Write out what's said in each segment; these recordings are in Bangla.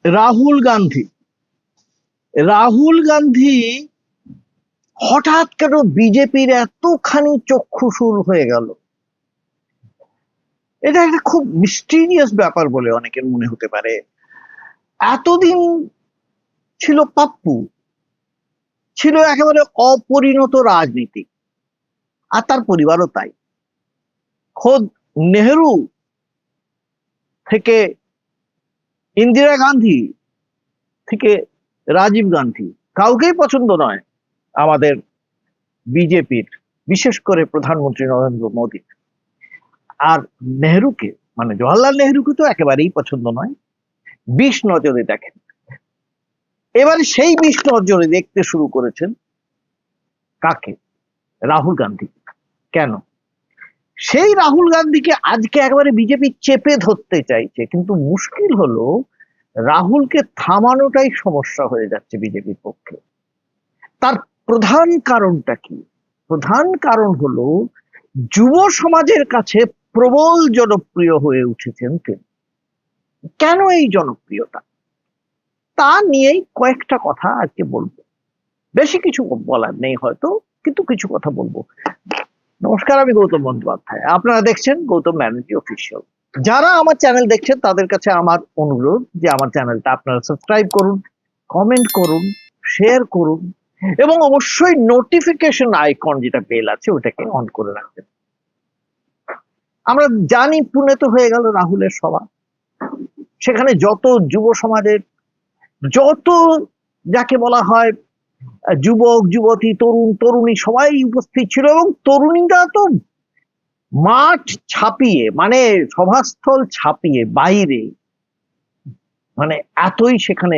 রাহুল গান্ধী রাহুল গান্ধী হঠাৎ কেন বিজেপির এতখানি চক্ষুশূল হয়ে গেল? এটা একটা খুব মিস্টিরিয়াস ব্যাপার বলে অনেকের মনে হতে পারে। এতদিন ছিল পাপ্পু, ছিল একেবারে অপরিণত রাজনীতি, আর তার পরিবারও তাই। খোদ নেহেরু থেকে ইন্দিরা গান্ধী থেকে রাজীব গান্ধী, কাউকেই পছন্দ নয় আমাদের বিজেপির, বিশেষ করে প্রধানমন্ত্রী নরেন্দ্র মোদী। আর নেহরুকে, মানে জওয়াহরলাল নেহরুকে তো একেবারেই পছন্দ নয়, বিষ নজরে দেখেন। এবারে সেই বিষ নজরে দেখতে শুরু করেছেন কাকে? রাহুল গান্ধী। কেন? সেই রাহুল গান্ধীকে আজকে একেবারে বিজেপি চেপে ধরতে চাইছে, কিন্তু মুশকিল হলো রাহুলকে থামানোটাই সমস্যা হয়ে যাচ্ছে বিজেপির পক্ষে। তার প্রধান কারণটা কি? প্রধান কারণ হলো যুব সমাজের কাছে প্রবল জনপ্রিয় হয়ে উঠেছেন তিনি। কেন এই জনপ্রিয়তা, তা নিয়েই কয়েকটা কথা আজকে বলবো। বেশি কিছু বলার নেই হয়তো, কিন্তু কিছু কথা বলবো। নমস্কার, আমি গৌতম বন্দ্যোপাধ্যায়, আপনারা দেখছেন গৌতম ব্যানার্জি অফিসিয়াল। যারা আমার চ্যানেল দেখছেন তাদের কাছে আমার অনুরোধ যে আমার চ্যানেলটা আপনারা সাবস্ক্রাইব করুন, কমেন্ট করুন, শেয়ার করুন, এবং অবশ্যই নোটিফিকেশন আইকন যেটা বেল আছে ওটাকে অন করে রাখবেন। আমরা জানি পুনেতে হয়ে গেল রাহুলের সভা। সেখানে যত যুব সমাজের, যত যাকে বলা হয় যুবক যুবতী, তরুণ তরুণী, সবাই উপস্থিত ছিল, এবং তরুণীরা তো মাঠ ছাপিয়ে, মানে সভাস্থল ছাপিয়ে বাইরে, মানে এতই সেখানে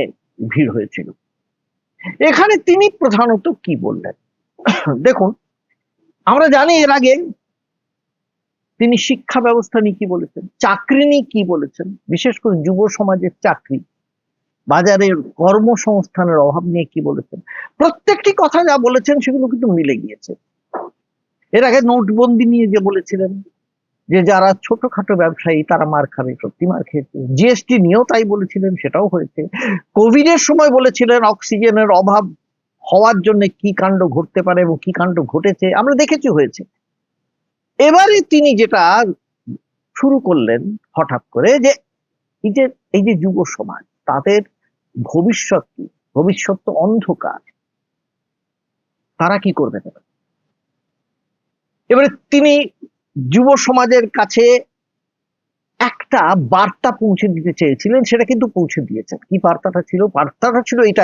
ভিড় হয়েছিল। এখানে তিনি প্রধানত কি বললেন দেখুন। আমরা জানি এর আগে তিনি শিক্ষা ব্যবস্থা নিয়ে কি বলেছেন, চাকরি নিয়ে কি বলেছেন, বিশেষ করে যুব সমাজের চাকরি, বাজারের কর্মসংস্থানের অভাব নিয়ে কি বলেছেন। প্রত্যেকটি কথা যা বলেছেন সেগুলো কিন্তু মিলে গিয়েছে। এর আগে নোটবন্দি নিয়ে যে বলেছিলেন যে যারা ছোটখাটো ব্যবসায়ী তারা মার খাবে, সত্যি মার খেয়েছে। জিএসটি নিয়েও তাই বলেছিলেন, সেটাও হয়েছে। কোভিড এর সময় বলেছিলেন অক্সিজেনের অভাব হওয়ার জন্য কি কাণ্ড ঘটতে পারে, এবং কি কাণ্ড ঘটেছে আমরা দেখেছি, হয়েছে। এবারে তিনি যেটা শুরু করলেন হঠাৎ করে, যে এই যে যুব সমাজ, তাদের ভবিষ্যৎ কি? ভবিষ্যৎ তো অন্ধকার, তারা কি করবে? এবারে তিনি যুব সমাজের কাছে একটা বার্তা পৌঁছে দিতে চেয়েছিলেন, সেটা কিন্তু পৌঁছে দিয়েছেন। কি বার্তাটা ছিল? বার্তাটা ছিল এটা,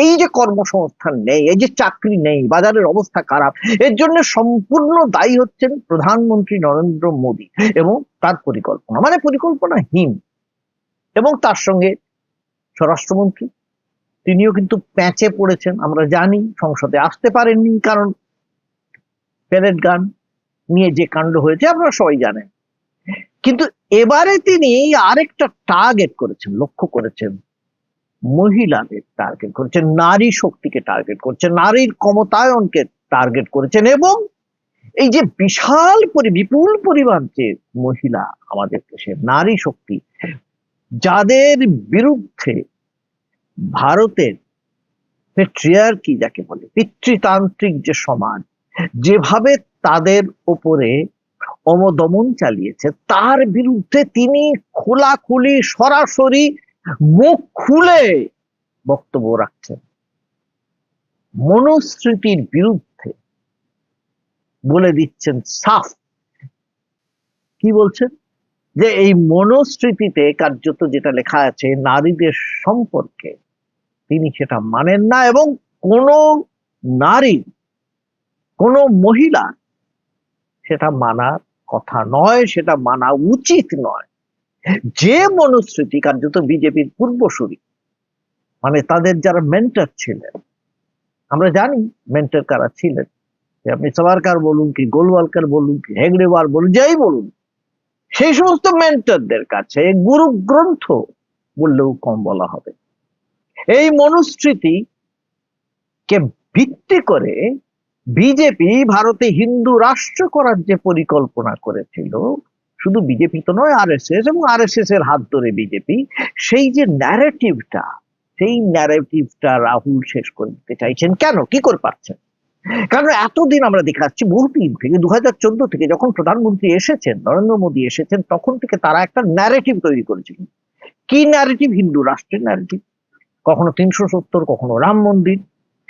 এই যে কর্মসংস্থান নেই, এই যে চাকরি নেই, বাজারের অবস্থা খারাপ, এর জন্য সম্পূর্ণ দায়ী হচ্ছেন প্রধানমন্ত্রী নরেন্দ্র মোদী এবং তার পরিকল্পনা, মানে পরিকল্পনাহীন। এবং তার সঙ্গে স্বরাষ্ট্রমন্ত্রী, তিনিও কিন্তু প্যাঁচে পড়েছেন। আমরা জানি সংসদে আসতে পারেননি, কারণ প্যারেড গান নিয়ে যে কাণ্ড হয়েছে আপনারা সবাই জানেন। কিন্তু এবারে তিনি আরেকটা টার্গেট করেছেন, লক্ষ্য করেছেন, মহিলাদের টার্গেট করেছেন, নারী শক্তিকে টার্গেট করেছেন, নারীর ক্ষমতায়নকে টার্গেট করেছেন। এবং এই যে বিশাল বিপুল পরিমাণ যে মহিলা আমাদের দেশের নারী শক্তি, যাদের বিরুদ্ধে ভারতের পেট্রিয়ার্কি যাকে বলে, পিতৃতান্ত্রিক যে সমাজ যেভাবে তাদের উপরে অমদমন চালিয়েছে, তার বিরুদ্ধে তিনি খোলাখুলি সরাসরি মুখ খুলে বক্তব্য রাখছেন। মনুস্মৃতির বিরুদ্ধে বলে দিচ্ছেন সাফ। কি বলছেন? যে এই মনুস্মৃতিতে কার্যত যেটা লেখা আছে নারীদের সম্পর্কে, তিনি সেটা মানেন না, এবং কোন নারী, কোন মহিলা সেটা মানার কথা নয়, সেটা মানা উচিত নয়। যে মনুস্মৃতি কার্যত বিজেপির পূর্বসূরি, মানে তাদের যারা মেন্টর ছিলেন, আমরা জানি মেন্টর কারা ছিলেন, আপনি সাভারকার বলুন, কি গোলওয়ালকার বলুন, কি হেগড়েওয়ার বলুন, যাই বলুন, সেই সমস্ত মেন্টরদের কাছে গুরু গ্রন্থ বললেও কম বলা হবে। এই মনুস্মৃতি কে ভিত্তি করে বিজেপি ভারতে হিন্দু রাষ্ট্র করার যে পরিকল্পনা করেছিল, শুধু বিজেপি তো নয়, আরএসএস এবং আরএসএস এর হাত ধরে বিজেপি, সেই যে ন্যারেটিভটা, সেই ন্যারেটিভটা রাহুল শেষ করে দিতে চাইছেন। কেন, কি করে পারছেন? কারণ এতদিন আমরা দেখাচ্ছি, বহুদিন থেকে, 2014 থেকে যখন প্রধানমন্ত্রী এসেছেন, নরেন্দ্র মোদী এসেছেন, তখন থেকে তারা একটা ন্যারেটিভ তৈরি করেছিলেন। কি ন্যারেটিভ? হিন্দু রাষ্ট্রের ন্যারেটিভ। কখনো 370, কখনো রাম মন্দির,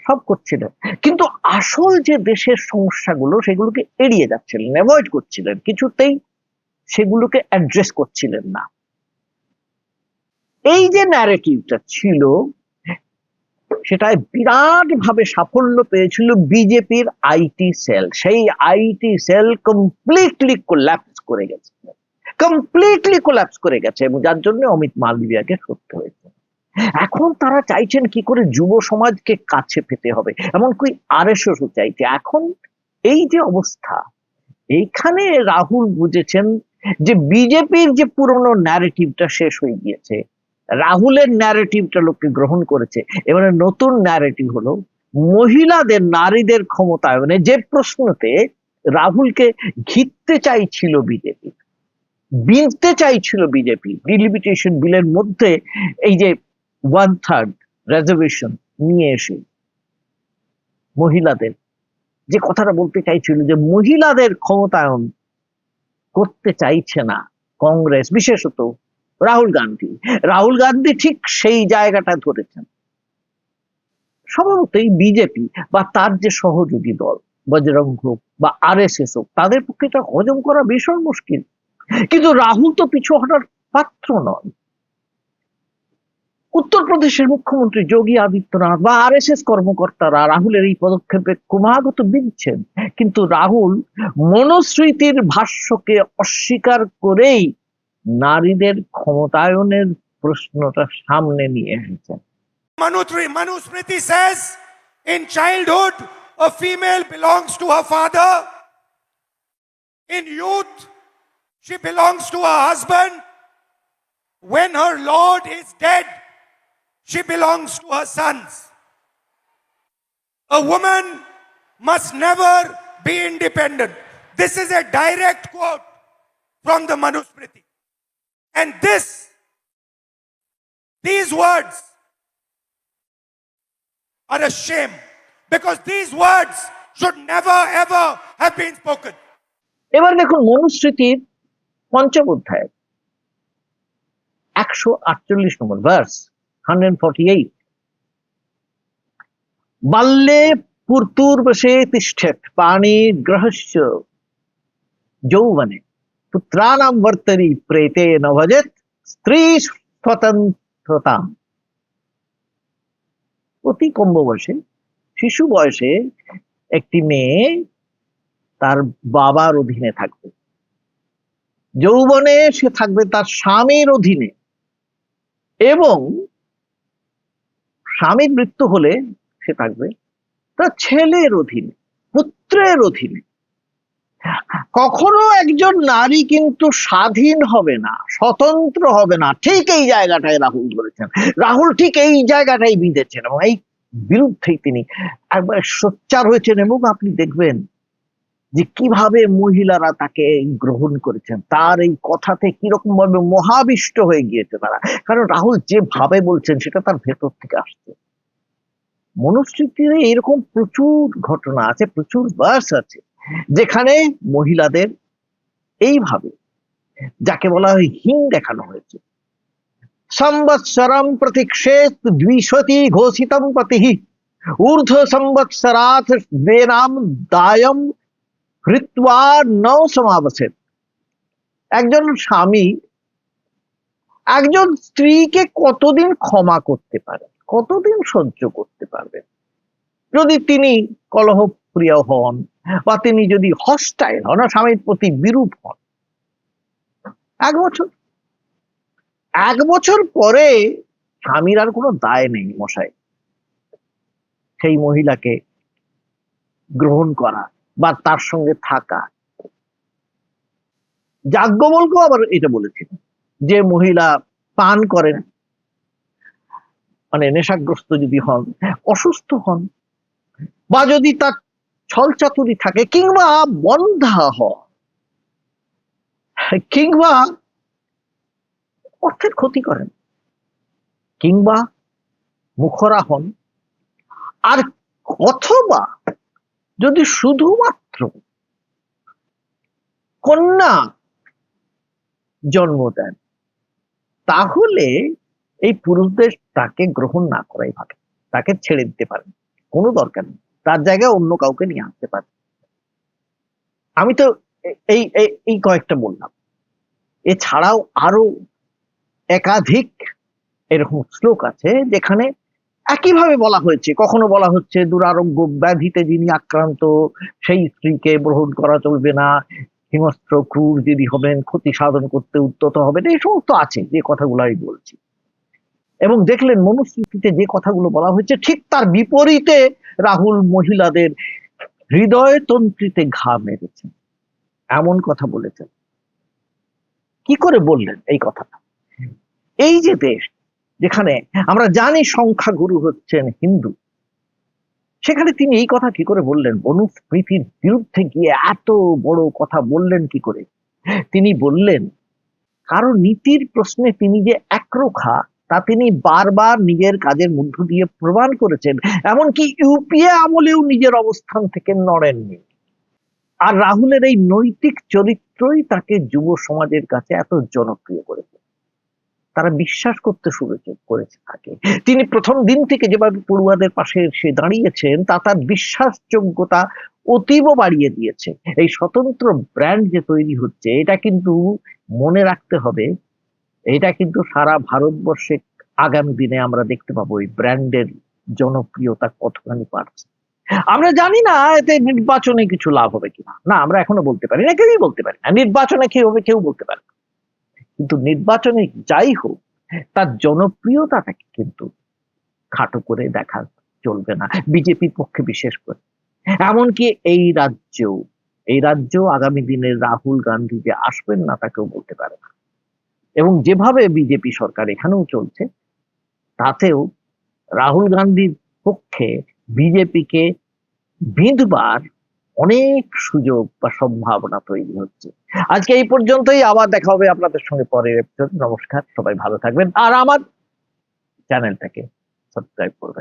সব করছিলেন। কিন্তু আসল যে দেশের সমস্যাগুলো, সেগুলোকে এড়িয়ে যাচ্ছিলেন, অ্যাভয়েড করছিলেন, কিছুতেই সেগুলোকে অ্যাড্রেস করছিলেন না। এই যে ন্যারেটিভটা ছিল, সেটাই বিরাট ভাবে সাফল্য পেয়েছিল বিজেপির আইটি সেল। সেই আইটি সেল কমপ্লিটলি কোল্যাপস করে গেছে, কমপ্লিটলি কোল্যাপস করে গেছে, এবং যার জন্য অমিত মালবিয়াকে সরতে হয়েছে। এখন তারা চাইছেন কি করে যুব সমাজকে কাছে পেতে হবে, এমনকি আরএসএসও চাইছে। এখন এই যে অবস্থা, এইখানে রাহুল বুঝেছেন যে বিজেপির যে পুরনো ন্যারেটিভটা শেষ হয়ে গিয়েছে, রাহুলের ন্যারেটিভটা লোককে গ্রহণ করেছে। এবারে নতুন ন্যারেটিভ হলো মহিলাদের, নারীদের ক্ষমতায়নে, যে প্রশ্নতে রাহুলকে ঘিরতে চাইছিল বিজেপি, বিনতে চাইছিল বিজেপি ডিলিমিটেশন বিলের মধ্যে, এই যে 1/3 রিজার্ভেশন নিয়ে এসে মহিলাদের যে কথাটা বলতে চাইছিল, যে মহিলাদের ক্ষমতায়ন করতে চাইছে না কংগ্রেস, বিশেষত রাহুল গান্ধী। রাহুল গান্ধী ঠিক সেই জায়গাটা ধরেছেন। স্বভাবতই বিজেপি বা তার যে সহযোগী দল, বজরং হোক বা আরএসএস হোক, তাদের পক্ষে এটা হজম করা ভীষণ মুশকিল। কিন্তু রাহুল তো পিছু হটার পাত্র নয়। উত্তরপ্রদেশের মুখ্যমন্ত্রী যোগী আদিত্যনাথ বা আরএসএস কর্মকর্তারা রাহুলের এই পদক্ষেপে ক্রমাগত বিনছেন, কিন্তু রাহুল মনুস্মৃতির ভাষ্যকে অস্বীকার করেই নারীদের ক্ষমতায়নের প্রশ্নটা সামনে নিয়ে এসেছেন। Manusmriti says, in childhood, a female belongs to her father. In youth, she belongs to her husband. When her lord is dead, she belongs to her sons. A woman must never be independent. This is a direct quote from the Manusmriti. And these words are a shame, because these words should never ever have been spoken. এবার দেখুন মনুস্মৃতির 5ম অধ্যায় 148 নম্বর ভার্স, 148, বাল্যে পুত্তুর্বশে তিষ্ঠেৎ পাণি গ্রহস্য যৌবনে পুত্রানাম বর্তরি প্রেতে ন ভজেৎ স্ত্রী স্বতন্ত্রতাম। অতি কম বয়সে, শিশু বয়সে একটি মেয়ে তার বাবার অধীনে থাকবে, যৌবনে সে থাকবে তার স্বামীর অধীনে, এবং স্বামীর মৃত্যু হলে সে থাকবে তার ছেলের অধীনে, পুত্রের অধীনে। কখনো একজন নারী কিন্তু স্বাধীন হবে না, স্বতন্ত্র হবে না। ঠিক এই জায়গাটায় রাহুল ধরেছেন, রাহুল ঠিক এই জায়গাটাই বিঁধেছেন, এবং এই বিরুদ্ধেই তিনি একবার সোচ্চার হয়েছেন। এবং আপনি দেখবেন যে কিভাবে মহিলারা তাকে গ্রহণ করেছেন, তার এই কথাতে কিরকম ভাবে মহাবিষ্ট হয়ে গিয়েছে তারা। কারণ রাহুল যেভাবে বলছেন সেটা তার ভেতর থেকে আসছে। মনুস্মৃতিতে এরকম প্রচুর ঘটনা আছে, প্রচুর ভার্স আছে, যেখানে মহিলাদের এইভাবে, যাকে বলা হয় হিং দেখানো হয়েছে। সংবৎসরম প্রতীক্ষেত দ্বিশতি ঘোষিতম পতিঃ ঊর্ধ্ব সংবৎসরাৎ বেনাম দায়ম হৃত্বা ন সমাবসেৎ। একজন স্বামী একজন স্ত্রীকে কতদিন ক্ষমা করতে পারে, কতদিন সহ্য করতে পারবেন, যদি তিনি কলহপ্রিয় হন বা তিনি যদি হস্টাইল হন, স্বামীর প্রতি বিরূপ হন। 1 বছর, 1 বছর পরে স্বামীর আর কোনো দায় নেই মশাই সেই মহিলাকে গ্রহণ করা বা তার সঙ্গে থাকা। যাজ্ঞবল্ক্য আবার এটা বলেছেন যে মহিলা পান করেন, মানে নেশাগ্রস্ত যদি হন, অসুস্থ হন, বা যদি তার ছলচাতুরি থাকে, কিংবা বন্ধা হন, কিংবা অর্থের ক্ষতি করেন, কিংবা মুখরা হন, আর অথবা যদি শুধুমাত্র কন্যা জন্ম দেন, তাহলে এই পুরুষদের তাকে গ্রহণ না করাই ভালো, তাকে ছেড়ে দিতে পারেন, কোনো দরকার নেই, তার জায়গায় অন্য কাউকে নিয়ে আসতে পারেন। আমি তো এই এই- এই কয়েকটা বললাম, এছাড়াও আরো একাধিক এরকম শ্লোক আছে যেখানে একইভাবে বলা হয়েছে। কখনো বলা হচ্ছে দুরারোগ্য ব্যাধিতে যিনি আক্রান্ত সেই স্ত্রীকে গ্রহণ করা চলবে না, হিংস্র ক্রূর যদি হবেন, ক্ষতি সাধন করতে উদ্যত হবেন, এই সমস্ত আছে যে কথাগুলো আমি বলছি। এবং দেখলেন মনুস্মৃতিতে যে কথাগুলো বলা হয়েছে ঠিক তার বিপরীতে রাহুল মহিলাদের হৃদয় তন্ত্রীতে ঘা মেরেছেন, এমন কথা বলেছেন। কি করে বললেন এই কথাটা? এই যে দেশ যেখানে আমরা জানি সংখ্যাগুরু হচ্ছেন হিন্দু, সেখানে তিনি এই কথা কি করে বললেন? মনুস্মৃতির বিরুদ্ধে গিয়ে এত বড় কথা বললেন কি করে? তিনি বললেন, কারো নীতির প্রশ্নে তিনি যে একরোখা তা তিনি বারবার নিজের কাজের মধ্য দিয়ে প্রমাণ করেছেন, এমনকি ইউপিএ আমলেও নিজের অবস্থান থেকে নড়েননি। আর রাহুলের এই নৈতিক চরিত্রই তাকে যুব সমাজের কাছে এত জনপ্রিয় করেছে, তারা বিশ্বাস করতে শুরু করেছে তাকে। তিনি প্রথম দিন থেকে যেভাবে পড়ুয়াদের পাশে এসে দাঁড়িয়েছেন তা তার বিশ্বাসযোগ্যতা অতীব বাড়িয়ে দিয়েছে। এই স্বতন্ত্র ব্র্যান্ড যে তৈরি হচ্ছে, এটা কিন্তু মনে রাখতে হবে, এটা কিন্তু সারা ভারতবর্ষে আগামী দিনে আমরা দেখতে পাবো এই ব্র্যান্ডের জনপ্রিয়তা কতখানি বাড়ছে। আমরা জানি না এতে নির্বাচনে কিছু লাভ হবে কিনা, না আমরা এখনো বলতে পারি না, কেউই বলতে পারি না নির্বাচনে কি হবে, কেউ বলতে পারে না। কিন্তু নির্বাচনে যাই হোক, তার জনপ্রিয়তাটাকে কিন্তু খাটো করে দেখা চলবে না, বিজেপির পক্ষে বিশেষ করে। এমনকি এই রাজ্য আগামী দিনে রাহুল গান্ধী যে আসবেন না তা কেউ বলতে পারে না। এবং যেভাবে বিজেপি সরকার এখানেও চলছে, তাতেও রাহুল গান্ধীর পক্ষে বিজেপিকে বিঁধবার অনেক সুযোগ বা সম্ভাবনা তৈরি হচ্ছে। আজকে এই পর্যন্তই, আবার দেখা হবে আপনাদের সঙ্গে পরের এপিসোড। নমস্কার, সবাই ভালো থাকবেন, আর আমার চ্যানেলটাকে সাবস্ক্রাইব করবেন।